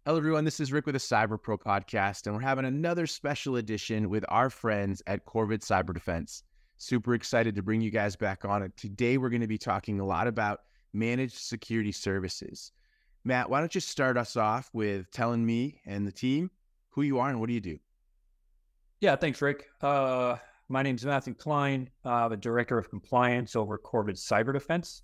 Hello, everyone. This is Rick with the Cyber Pro podcast, and we're having another special edition with our friends at Corvid Cyberdefense. Super excited to bring you guys back on it. Today, we're going to be talking a lot about managed security services. Matt, why don't you start us off with telling me and the team who you are and what do you do? Yeah, thanks, Rick. My name's Matthew Kline. I'm the Director of Compliance over at Corvid Cyberdefense.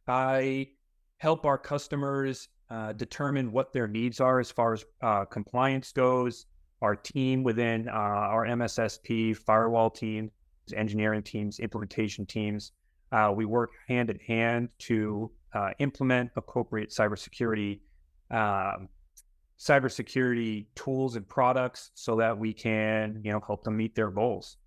I help our customers determine what their needs are as far as compliance goes. Our team within our MSSP, firewall teams, engineering teams, implementation teams, we work hand in hand to implement appropriate cybersecurity tools and products so that we can, help them meet their goals.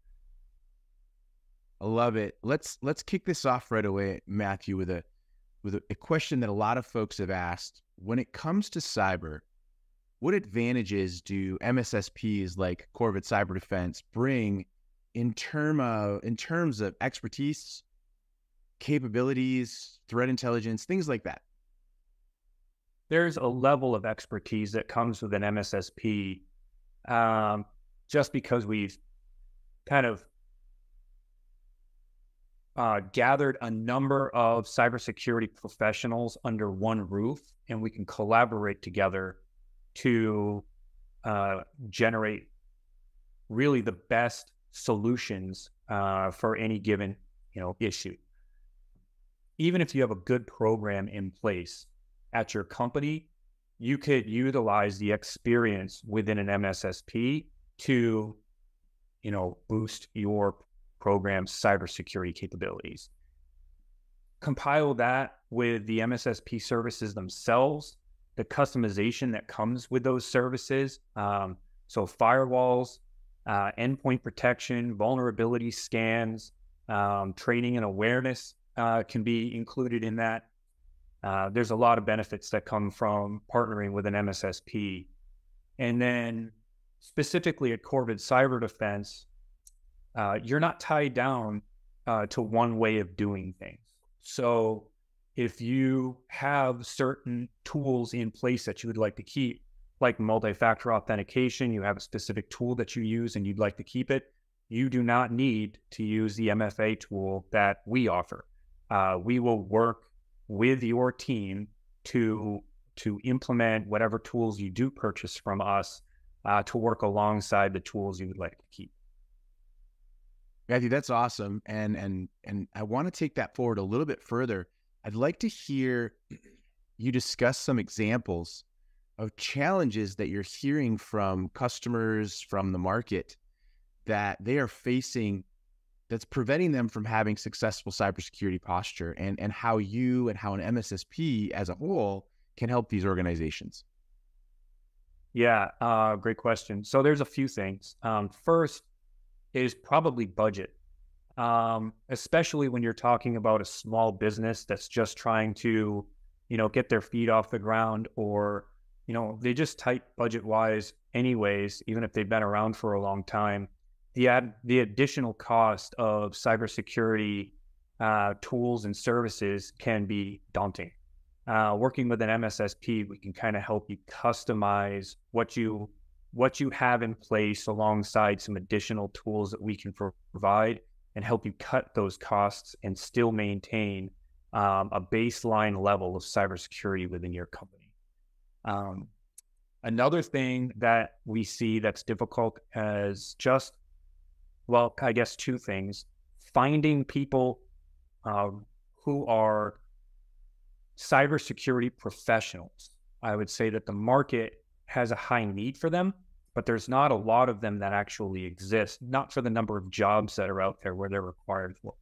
I love it. Let's kick this off right away, Matthew, with a question that a lot of folks have asked. When it comes to cyber, what advantages do MSSPs like Corvid Cyberdefense bring in terms of expertise, capabilities, threat intelligence, things like that? There's a level of expertise that comes with an MSSP, just because we've kind of gathered a number of cybersecurity professionals under one roof, and we can collaborate together to generate really the best solutions for any given issue. Even if you have a good program in place at your company, you could utilize the experience within an MSSP to boost your program's cybersecurity capabilities. Compile that with the MSSP services themselves, the customization that comes with those services. So firewalls, endpoint protection, vulnerability scans, training and awareness can be included in that. There's a lot of benefits that come from partnering with an MSSP. And then specifically at Corvid Cyberdefense, you're not tied down to one way of doing things. So if you have certain tools in place that you would like to keep, like multi-factor authentication, you have a specific tool that you use and you'd like to keep it, you do not need to use the MFA tool that we offer. We will work with your team to implement whatever tools you do purchase from us to work alongside the tools you would like to keep. Matthew, that's awesome. And I want to take that forward a little bit further. I'd like to hear you discuss some examples of challenges that you're hearing from customers, from the market, that they are facing that's preventing them from having successful cybersecurity posture, and how you and how an MSSP as a whole can help these organizations. Yeah, great question. So there's a few things. First is probably budget, especially when you're talking about a small business that's just trying to, get their feet off the ground, or, they just tight budget-wise anyways, even if they've been around for a long time. The additional cost of cybersecurity tools and services can be daunting. Working with an MSSP, we can kind of help you customize what you have in place alongside some additional tools that we can provide, and help you cut those costs and still maintain a baseline level of cybersecurity within your company. Another thing that we see that's difficult is I guess two things: finding people who are cybersecurity professionals. I would say that the market has a high need for them, but there's not a lot of them that actually exist, not for the number of jobs that are out there where they're required for.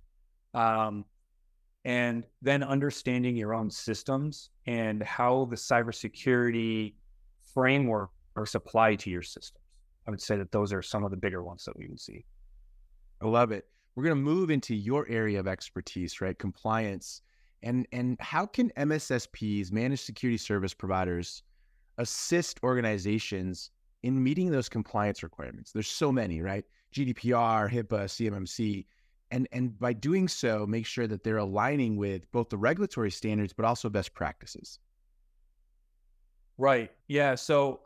And then understanding your own systems and how the cybersecurity framework are supplied to your systems. I would say that those are some of the bigger ones that we would see. I love it. We're going to move into your area of expertise, right? Compliance. And how can MSSPs, managed security service providers, assist organizations in meeting those compliance requirements? There's so many, right? GDPR, HIPAA, CMMC. And by doing so, make sure that they're aligning with both the regulatory standards, but also best practices. Right. Yeah. So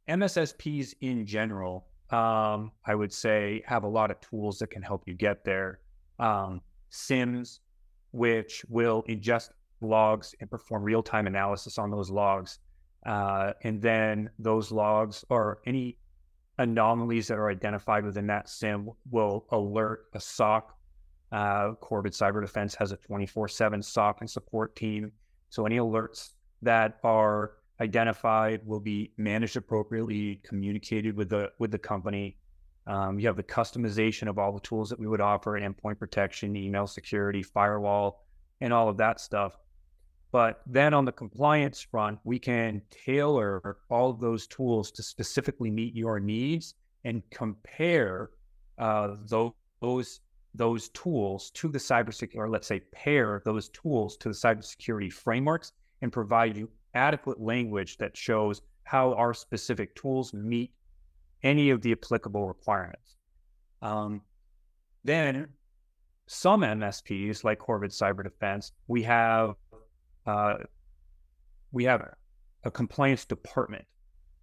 MSSPs in general, I would say, have a lot of tools that can help you get there. SIMs, which will ingest logs and perform real-time analysis on those logs. And then those logs or any anomalies that are identified within that SIM will alert a SOC. Corvid Cyberdefense has a 24/7 SOC and support team. So any alerts that are identified will be managed appropriately, communicated with the company. You have the customization of all the tools that we would offer: endpoint protection, email security, firewall, and all of that stuff. But then on the compliance front, we can tailor all of those tools to specifically meet your needs and compare those tools to the cybersecurity, or let's say pair those tools to the cybersecurity frameworks and provide you adequate language that shows how our specific tools meet any of the applicable requirements. Then some MSPs like Corvid Cyberdefense, we have a compliance department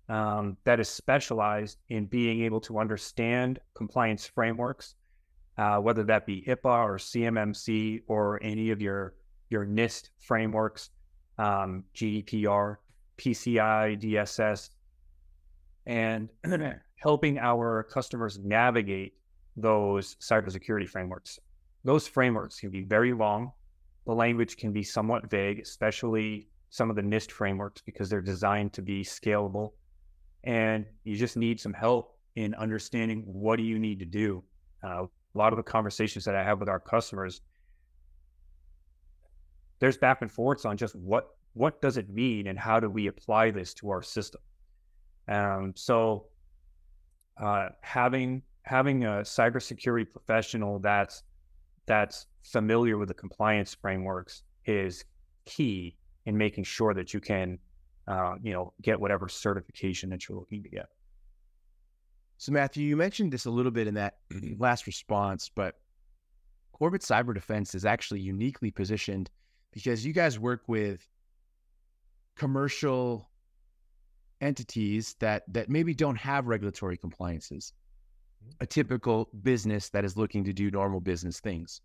that is specialized in being able to understand compliance frameworks, whether that be HIPAA or CMMC or any of your NIST frameworks, GDPR, PCI, DSS, and helping our customers navigate those cybersecurity frameworks. Those frameworks can be very long. The language can be somewhat vague, especially some of the NIST frameworks, because they're designed to be scalable. And you just need some help in understanding what do you need to do. A lot of the conversations that I have with our customers, there's back and forths on just what does it mean and how do we apply this to our system. So having a cybersecurity professional that's familiar with the compliance frameworks is key in making sure that you can, get whatever certification that you're looking to get. So Matthew, you mentioned this a little bit in that last response, but Corvid Cyberdefense is actually uniquely positioned because you guys work with commercial entities that maybe don't have regulatory compliances, a typical business that is looking to do normal business things.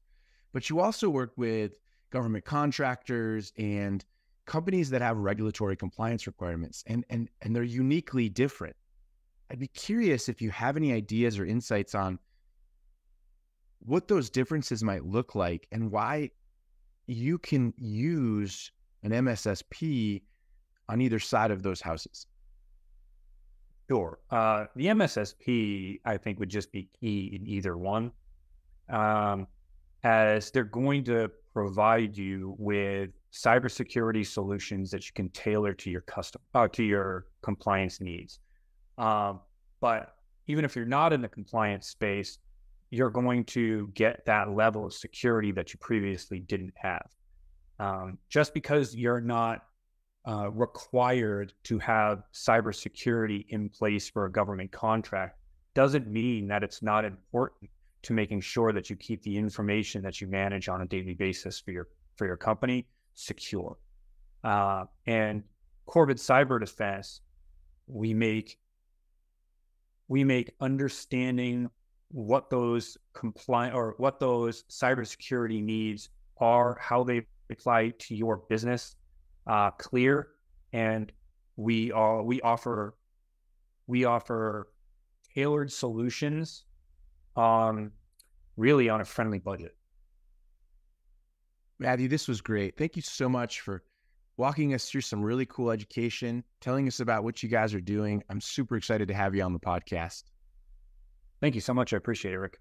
But you also work with government contractors and companies that have regulatory compliance requirements, and they're uniquely different. I'd be curious if you have any ideas or insights on what those differences might look like and why you can use an MSSP on either side of those houses. Sure. The MSSP, I think, would just be key in either one, as they're going to provide you with cybersecurity solutions that you can tailor to your to your compliance needs. But even if you're not in the compliance space, you're going to get that level of security that you previously didn't have. Just because you're not required to have cybersecurity in place for a government contract doesn't mean that it's not important to making sure that you keep the information that you manage on a daily basis for your company secure. And Corvid Cyberdefense, we make understanding what those cybersecurity needs are, how they apply to your business, clear, and we offer tailored solutions really on a friendly budget. Matthew, this was great. Thank you so much for walking us through some really cool education, telling us about what you guys are doing. I'm super excited to have you on the podcast. Thank you so much. I appreciate it, Rick.